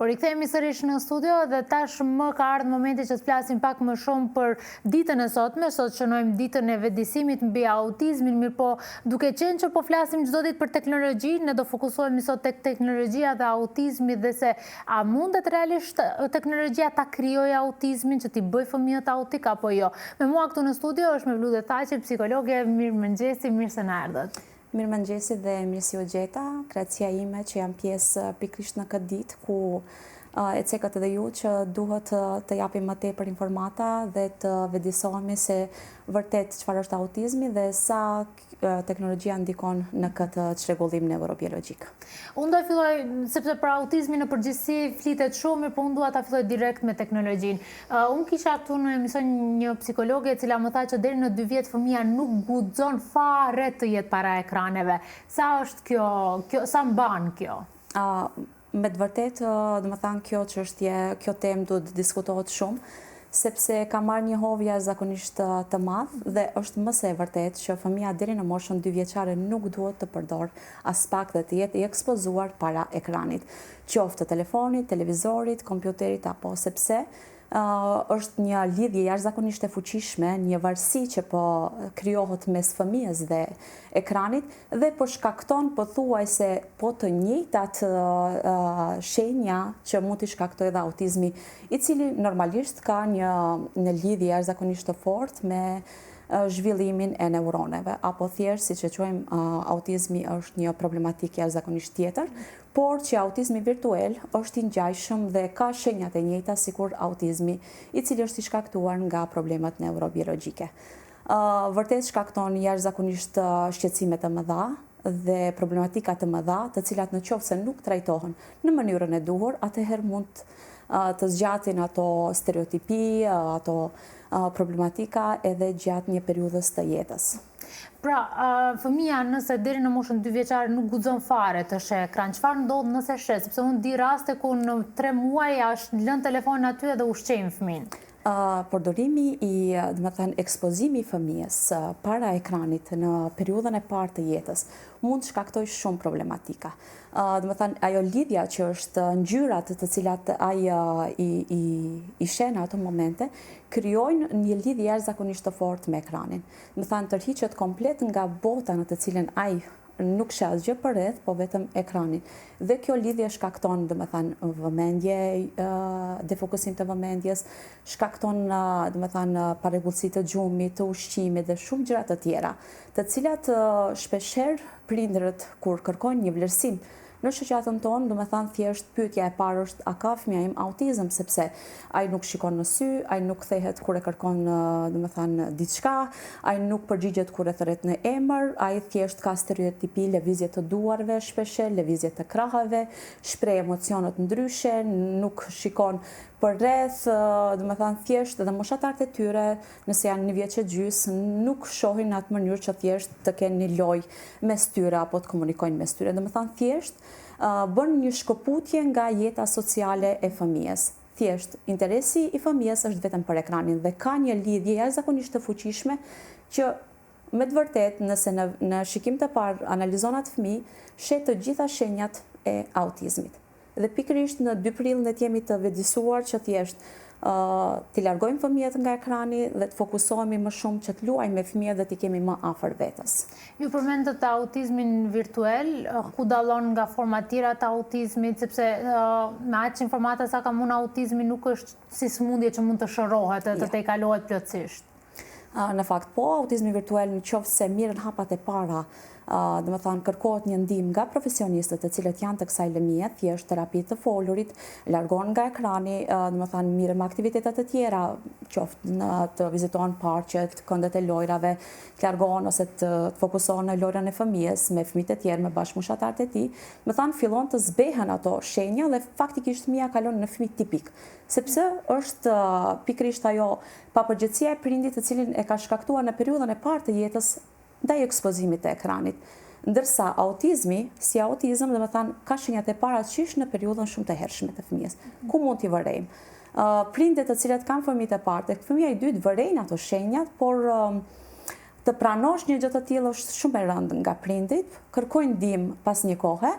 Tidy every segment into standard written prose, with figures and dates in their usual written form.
Por i kthehemi sërish në studio dhe tash më ka ardhur momenti që të flasim pak më shumë për ditën e sotme. Sot shënojmë ditën e vetëdijsimit mbi autizmin, mirë po duke qenë që po flasim çdo ditë për teknologji, ne do fokusohemi sot tek teknologjia dhe autizmi dhe se a mundet realisht teknologjia ta krijojë autizmin, që t'i bëj fëmijët autik apo jo. Me mua këtu në studio është Mevlude Taqi, psikologe. Mirëmëngjesi, mirë se na erdhët. Mirëmëngjesi dhe mirë si u gjeta. Kracia ime që jam pjesë pikërisht në këtë ditë ku e cekët edhe ju që duhet të japim më tepër informata dhe të vedisohemi se vërtet çfarë është autizmi dhe sa teknologjia ndikon në këtë çrregullim neurobiologjik. Unë do filloj, sepse për autizmin në përgjithësi flitet shumë, por unë dua ta filloj direkt me teknologjinë. Unë kisha këtu në emision një psikologe e cila më tha që deri në 2 vjet fëmia nuk guxon fare të jetë para ekraneve. Sa është kjo, sa mban kjo? Me të vërtetë, domethënë kjo temë duhet diskutohet shumë, sepse ka marrë një hovë jashtëzakonisht të madh dhe është më së vërtetë që fëmia deri në moshën 2 vjeçare nuk duhet të përdor as pak dhe të jetë i ekspozuar para ekranit, qoftë të telefonit, televizorit, kompjuterit apo sepse është një lidhje jashtëzakonisht e fuqishme, një varësi që po krijohet mes fëmijës dhe ekranit dhe po shkakton pothuajse po të njëjtat shenja që mund t'i shkaktojë edhe autizmi, i cili normalisht ka një lidhje jashtëzakonisht të fortë me zhvillimin e neuroneve, apo thjesht siç e quajmë autizmi është një problematikë jashtëzakonisht tjetër, por që autizmi virtual është i ngjajshëm dhe ka shenjat e njëjta sikur autizmi, i cili është i shkaktuar nga problemet neurobiologjike. Vërtet shkakton jashtëzakonisht shqetësime të mëdha dhe problematika të mëdha, të cilat nëse nuk trajtohen në mënyrën e duhur, atëherë mund të zgjatin ato stereotipi, ato problematika edhe gjatë një periudhës të jetës. Pra, fëmia nëse deri në moshën 2 vjeçare nuk guxon fare të sheh ekran, çfarë ndodh nëse sheh? Sepse unë di raste ku në 3 muaj është lënë telefonin aty edhe ushqejnë fëmin. Përdorimi ekspozimi i fëmijës para ekranit në periudhën e parë të jetës mund të shkaktojë shumë problematika. Ajo lidhja që është ngjyrat të cilat ai i sheh në ato momente krijojnë një lidhje jashtëzakonisht të fortë me ekranin. Tërhiqet komplet nga bota në të cilën ai nuk sheh asgjë përreth, po vetëm ekranin. Dhe kjo lidhje shkakton, vëmendje, defokusim të vëmendjes, shkakton, parregullsi të gjumit, të ushqimit dhe shumë gjëra të tjera, të cilat shpeshherë prindërit kur kërkojnë një vlerësim në shoqatën tonë, thjesht pyetja e parë është a ka fëmia im autizëm, sepse ai nuk shikon në sy, ai nuk kthehet kur e kërkon diçka, ai nuk përgjigjet kur e thret në emër, ai thjesht ka stereotipi lëvizje të duarve shpeshherë, lëvizje të krahave, shpreh emocione të ndryshe, nuk shikon përreth, thjesht dhe moshatarët e tyre, nëse janë 1 vjeç e gjys, nuk shohin në atë mënyrë që thjesht të kenë një lojë mes tyre apo të komunikojnë mes tyre. Thjesht bën një shkëputje nga jeta sociale e fëmijës. Thjesht interesi i fëmijës është vetëm për ekranin dhe ka një lidhje jashtëzakonisht të fuqishme që me të vërtetë nëse në shikim të parë analizon atë fëmijë, sheh të gjitha shenjat e autizmit. Dhe pikërisht në 2 prill ne jemi të vetëdijsuar që thjesht t'i largojmë fëmijët nga ekrani dhe të fokusohemi më shumë që të luajmë me fëmijët dhe t'i kemi më afër vetes. Ju përmendët autizmin virtual, ku dallon nga forma tjera të autizmit, sepse me aq informata sa kam unë autizmi nuk është si sëmundje që mund të shërohet e të tejkalohet plotësisht. Në fakt po, autizmi virtual nëse mirën hapat e para, kërkohet një ndihmë nga profesionistët të cilët janë të kësaj lëmie, thjesht terapi të folurit, largohen nga ekrani, mirën me aktivitete të tjera, qoftë të vizitohen parqet, këndet e lojrave, të largohen ose të fokusohen në lojrën e fëmijës me fëmijët e tjerë, me bashkëmoshatarët e tij, fillon të zbehen ato shenja dhe faktikisht fëmia kalon në fëmijë tipik, sepse është pikërisht ajo papërgjegjësia e prindit të cilin e ka shkaktuar në periudhën e parë të jetës ndaj ekspozimit të ekranit. Ndërsa autizmi, si autizëm, ka shenjat e para qysh në periudhën shumë të hershme të fëmijës. Ku mund t'i vërejmë? Prindet të cilat kanë fëmijët e parë, tek fëmija i dytë vërejnë ato shenjat, por të pranosh një gjë të tillë është shumë e rëndë nga prindit, kërkojnë ndihmë pas një kohe,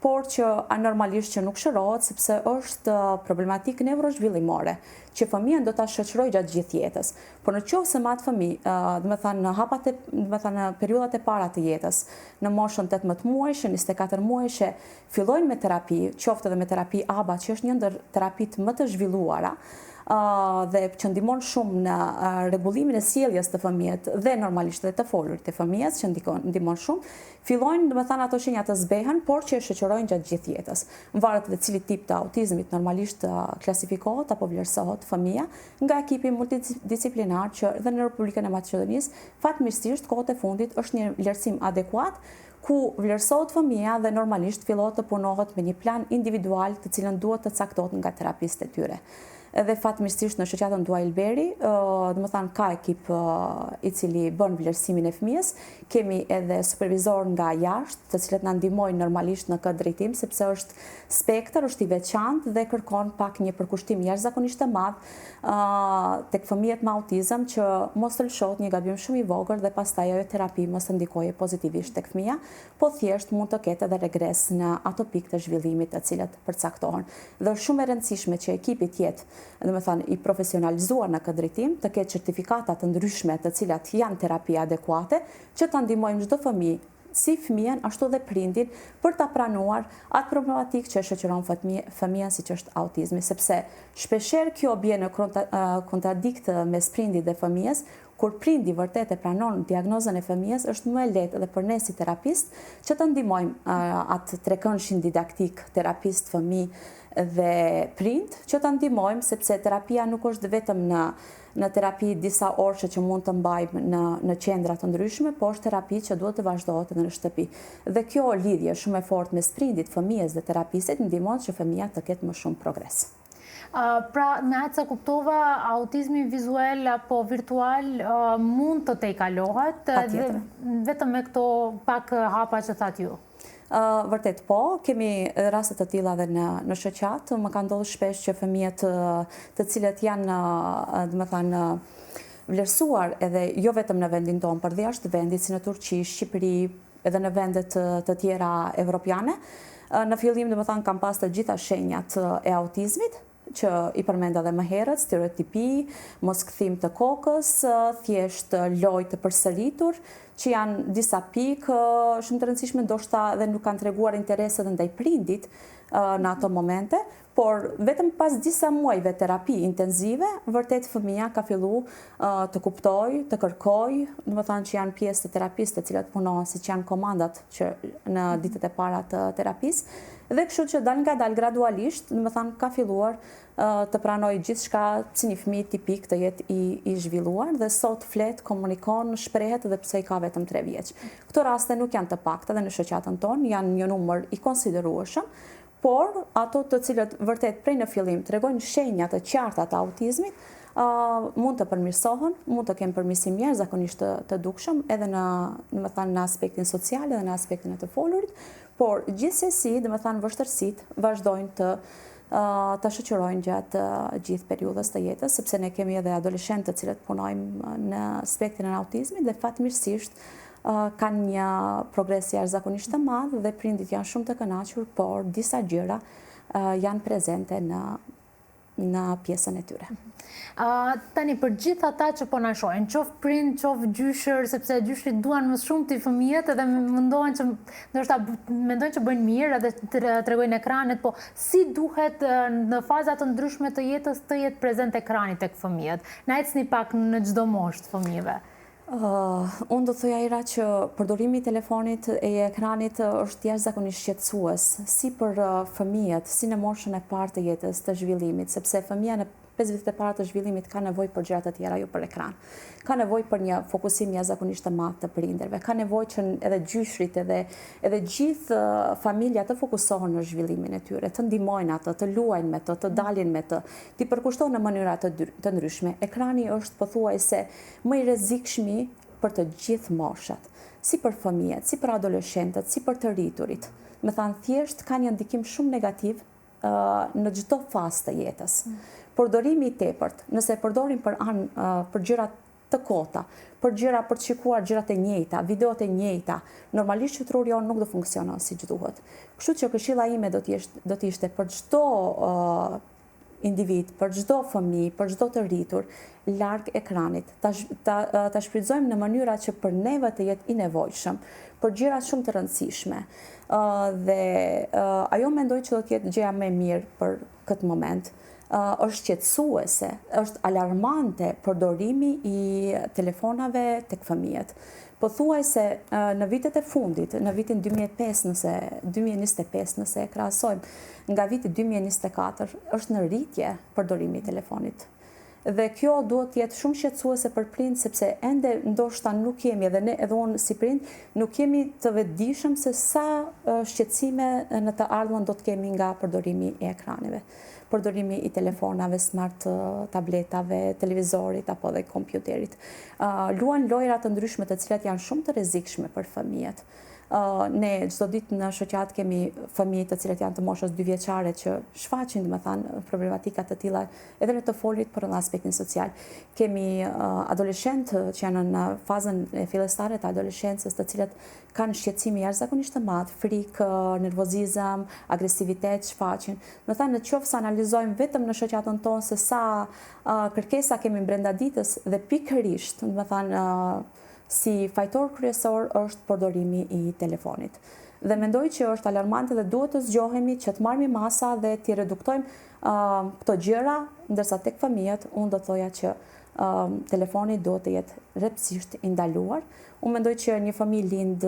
por që normalisht që nuk shërohet sepse është problematikë neurozhvillimore, që fëmijën do ta shoqërojë gjatë gjithë jetës. Por në qoftë se atë fëmijë, në periudhat e para të jetës, në moshën 18 muajshe, 24 muajshe, fillojnë me terapi, qoftë edhe me terapi ABA, që është një ndër terapitë më të zhvilluara, dhe që ndihmon shumë në rregullimin e sjelljes të fëmijës dhe normalisht edhe të folurit të fëmijës, që ndihmon shumë, fillojnë ato shenja të zbehen, por që e shoqërojnë gjatë gjithë jetës. Varet edhe cili tip të autizmit normalisht klasifikohet apo vlerësohet fëmia nga ekipi multidisciplinar që dhe në Republikën e Maqedonisë, fatmirësisht kohët e fundit është një vlerësim adekuat ku vlerësohet fëmia dhe normalisht fillohet të punohet me një plan individual të cilën duhet të caktohet nga terapistët e tyre. Edhe fatmirësisht në shoqatën Dua Ilberi, ka ekip i cili bën vlerësimin e fëmijës, kemi edhe supervizor nga jashtë, të cilët na ndihmojnë normalisht në këtë drejtim, sepse është spektër, është i veçantë dhe kërkon pak një përkushtim jashtëzakonisht të madh tek fëmijët me autizëm që mos të lëshohet një gabim shumë i vogël dhe pastaj ajo terapi mos të ndikojë pozitivisht tek fëmia, po thjesht mund të ketë edhe regres në ato pikë të zhvillimit të cilat përcaktohen. Dhe është shumë e rëndësishme që ekipi të jetë i profesionalizuar në këtë drejtim, të ketë certifikata të ndryshme të cilat janë terapi adekuate, që ta ndihmojmë çdo fëmijë, si fëmijën ashtu dhe prindin, për ta pranuar atë problematikë që e shoqëron fëmijën siç është autizmi, sepse shpeshherë kjo bie në kontradikt mes prindit dhe fëmijës, kur prindi vërtet e pranon diagnozën e fëmijës, është më e lehtë edhe për ne si terapist që të ndihmojmë atë trekëndshin didaktik terapist fëmijë dhe prind, që të ndihmojmë sepse terapia nuk është vetëm në terapi disa orëshe që mund të mbajmë në qendra të ndryshme, po është terapi që duhet të vazhdohet edhe në shtëpi. Dhe kjo lidhje shumë e fortë mes prindit, fëmijës dhe terapistit ndihmon që fëmia të ketë më shumë progres. Pra, me atë se kuptova, autizmi vizual apo virtual mund të tejkalohet, vetëm me këto pak hapa që thatë ju. Vërtet po, kemi rastet të tilla edhe në shoqat. Më ka ndodhur shpesh që fëmijët të cilët janë, vlerësuar edhe jo vetëm në vendin tonë, por dhe jashtë vendit, si në Turqi, Shqipëri, edhe në vendet të tjera evropiane. Në fillim, kam pas të gjitha shenjat e autizmit, që i përmenda dhe më herët, stereotipi, mos kthim të kokës, thjesht lojë të përsëritur, që janë disa pikë shumë të rëndësishme, ndoshta dhe nuk kanë treguar interes edhe ndaj prindit në ato momente, por vetëm pas disa muajve terapi intenzive, vërtet fëmia ka fillu të kuptoj, të kërkoj, që janë pjesë të terapisë të cilat punohen, siç janë komandat që në ditët e para të terapisë, dhe kështu që dal nga dal gradualisht, ka filluar të pranoj gjithçka si një fëmijë tipik të jetë i zhvilluar dhe sot flet, komunikon, shprehet edhe pse i ka vetëm 3 vjeç. Këto raste nuk janë të pakta dhe në shoqatën tonë janë një numër i konsiderueshëm, por ato të cilët vërtet prej në fillim tregojnë shenja të qarta të autizmit, mund të përmirësohen, mund të kemë përmirësim jashtëzakonisht të dukshëm edhe në aspektin social edhe në aspektin e të folurit, por gjithsesi, vështërsitë vazhdojnë të shoqërojnë gjatë gjithë periudhës të jetës, sepse ne kemi edhe adoleshentë të cilët punojmë në spektrin e autizmit dhe fatmirësisht kanë një progres jashtëzakonisht të madh dhe prindit janë shumë të kënaqur, por disa gjëra janë prezente në pjesën e tyre. Tani, për gjithë ata që po na shohin, qof prind, qof gjyshër, sepse gjyshrit duan më shumë të fëmijët edhe mendojnë që bëjnë mirë edhe tregojnë ekranet, po si duhet në fazat të ndryshme të jetës të jetë prezent ekrani tek fëmijët? Na ecni pak në çdo moshë të fëmijëve. Unë do të thoja Ira që përdorimi i telefonit e ekranit është jashtëzakonisht shqetësues, si për fëmijët, si në moshën e parë të jetës të zhvillimit, sepse fëmia në 5 vitet e para të zhvillimit ka nevojë për gjëra të tjera, jo për ekran. Ka nevojë për një fokusim jashtëzakonisht të madh të prindërve. Ka nevojë që edhe gjyshrit edhe gjithë familja të fokusohen në zhvillimin e tyre, të ndihmojnë atë, të luajnë me të dalin me të, t'i përkushtojnë në mënyra të ndryshme. Ekrani është pothuajse më i rrezikshëm për të gjithë moshat, si për fëmijët, si për adoleshentët, si për të rriturit. Me thënë thjesht ka një ndikim shumë negativ në çdo fazë të jetës. Përdorimi i tepërt, nëse e përdorim për gjëra të kota, për gjëra për të shikuar gjërat e njëjta, videot e njëjta, normalisht që truri jonë nuk do funksionon siç duhet. Kështu që këshilla ime do të ishte për çdo individ, për çdo fëmijë, për çdo të rritur, larg ekranit, ta shfrytëzojmë në mënyra që për neve të jetë i nevojshëm, për gjëra shumë të rëndësishme. Dhe ajo mendoj që do të jetë gjëja më e mirë për këtë moment. Është qetësuese, është alarmante përdorimi i telefonave tek fëmijët. Pothuajse në vitet e fundit, në vitin 2025 nëse e krahasojmë nga viti 2024, është në rritje përdorimi i telefonit. Dhe kjo duhet të jetë shumë shqetësuese për prind, sepse ende ndoshta nuk jemi, edhe ne edhe unë si prind, nuk jemi të vetëdijshëm se sa shqetësime në të ardhmen do të kemi nga përdorimi i ekraneve. Përdorimi i telefonave, smart tabletave, televizorit apo dhe kompjuterit. Luan lojra të ndryshme të cilat janë shumë të rrezikshme për fëmijët. Ne çdo ditë në shoqat kemi fëmijë të cilët janë të moshës 2 vjeçare që shfaqin, domethënë, problematika të tilla edhe në të folit për aspektin social. Kemi adoleshentë që janë në fazën e fillestare të adoleshencës, të cilët kanë shqetësime jashtëzakonisht të madh, frikë, nervozizëm, agresivitet shfaqin. Domethënë, nëse analizojmë vetëm në shoqatën tonë se sa kërkesa kemi brenda ditës dhe pikërisht, domethënë, si fajtor kryesor është përdorimi i telefonit. Dhe mendoj që është alarmante dhe duhet të zgjohemi që të marrëmi masa dhe të reduktojmë këto gjëra, ndërsa tek fëmijët unë do thoja që telefoni duhet të jetë rreptësisht i ndaluar. Unë mendoj që një fëmijë lind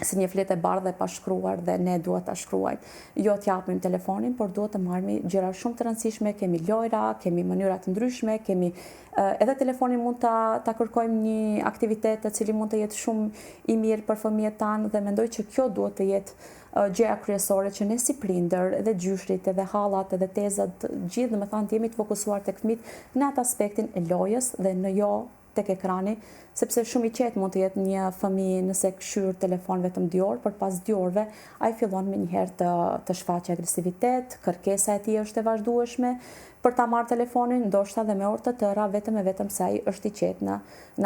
si një fletë e bardhë e pa shkruar dhe ne duhet ta shkruajmë. Jo t'japim telefonin, por duhet të marrëmi gjëra shumë të rëndësishme, kemi lojra, kemi mënyra të ndryshme, kemi edhe telefonin mund ta kërkojmë një aktivitet të cili mund të jetë shumë i mirë për fëmijët tanë dhe mendoj që kjo duhet të jetë gjëja kryesore që ne si prindër, edhe gjyshrit, edhe hallat, edhe tezat, gjithë domethënë të jemi të fokusuar tek fëmijët në atë aspektin e lojës dhe në jo tek ekrani, sepse shumë i qetë mund të jetë një fëmijë nëse këshyr telefon vetëm 2 orë, por pas 2 orëve ai fillon menjëherë të shfaqë agresivitet, kërkesa e tij është e vazhdueshme për ta marrë telefonin, ndoshta dhe me orë të tëra vetëm se ai është i qetë në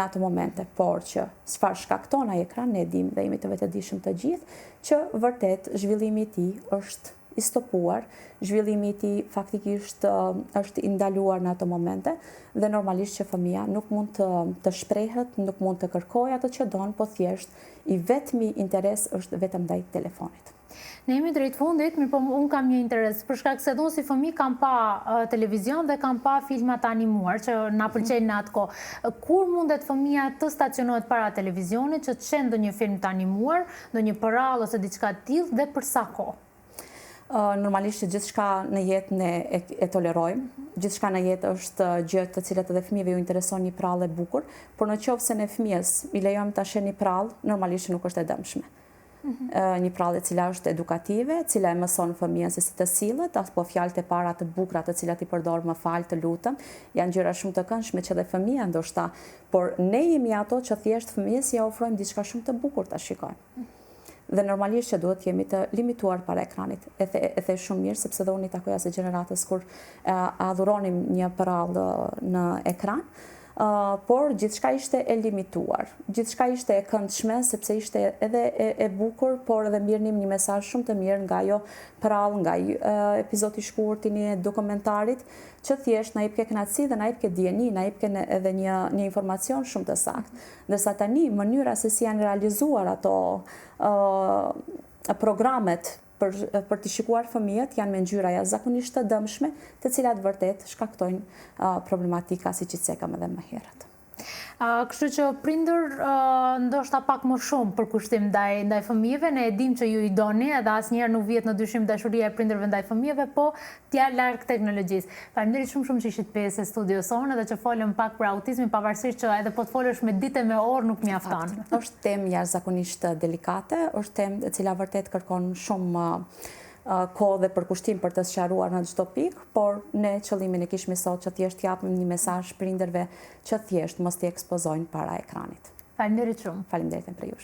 ato momente, por që çfarë shkakton ai ekran ne dim dhe jemi të vetëdijshëm të gjithë që vërtet zhvillimi i tij është i stopuar, zhvillimi i tij faktikisht është i ndaluar në ato momente dhe normalisht që fëmia nuk mund të shprehet, nuk mund të kërkojë ato që don, po thjesht i vetmi interes është vetëm ndaj telefonit. Ne jemi drejt fundit, mirë po unë kam një interes, për shkak se unë si fëmijë kam pa televizion dhe kam pa filmat animuar që na pëlqejnë në atë kohë. Kur mundet fëmia të stacionohet para televizionit që të sheh ndonjë film të animuar, ndonjë porall ose diçka të tillë dhe për sa kohë? Normalisht që gjithçka në jetë ne e tolerojmë, gjithçka në jetë është gjë të cilat edhe fëmijëve ju intereson një prallë e bukur, por nëse ne fëmijës i lejojmë ta sheh një prallë, normalisht nuk është e dëmshme. Një prallë e cila është edukative, e cila e mëson fëmijën se si të sillet, apo fjalët e para të bukura të cilat i përdor, më fal, të lutem, janë gjëra shumë të këndshme që edhe fëmia ndoshta, por ne jemi ato që thjesht fëmijës ja ofrojmë diçka shumë të bukur ta shikojë. Dhe normalisht që duhet jemi të limituar para ekranit. E the shumë mirë, sepse dhe unë i takoja se gjeneratës kur adhuronim një prallë në ekran, por gjithçka ishte e limituar. Gjithçka ishte e këndshme, sepse ishte edhe e bukur, por edhe mirnim një mesazh shumë të mirë nga ajo prallë, nga epizodi i shkurtër i dokumentarit, që thjesht na jep kënaqësi dhe na jep dijeni, na jep edhe një informacion shumë të saktë. Ndërsa tani mënyra se si janë realizuar ato programet për të shikuar fëmijët janë me ngjyra jashtëzakonisht të dëmshme, të cilat vërtet shkaktojnë problematika siç i cekëm edhe më herët. Kështu që prindër ndoshta pak më shumë për kushtim ndaj fëmijëve, ne e dim që ju i doni edhe asnjëherë nuk vjet në dyshim dashuria e prindërve ndaj fëmijëve, po t'ja larg teknologjisë. Faleminderit shumë që ishit pjesë e studios sonë dhe që folëm pak për autizmin, pavarësisht që edhe po të folësh me ditë me orë nuk mjafton. Është temë jashtëzakonisht delikate, është temë e cila vërtet kërkon shumë kohë dhe përkushtim për të sqaruar në çdo pikë, por ne qëllimin e kishim sot që thjesht japim një mesazh prindërve që thjesht mos t'i ekspozojnë para ekranit. Faleminderit shumë. Faleminderit për ju.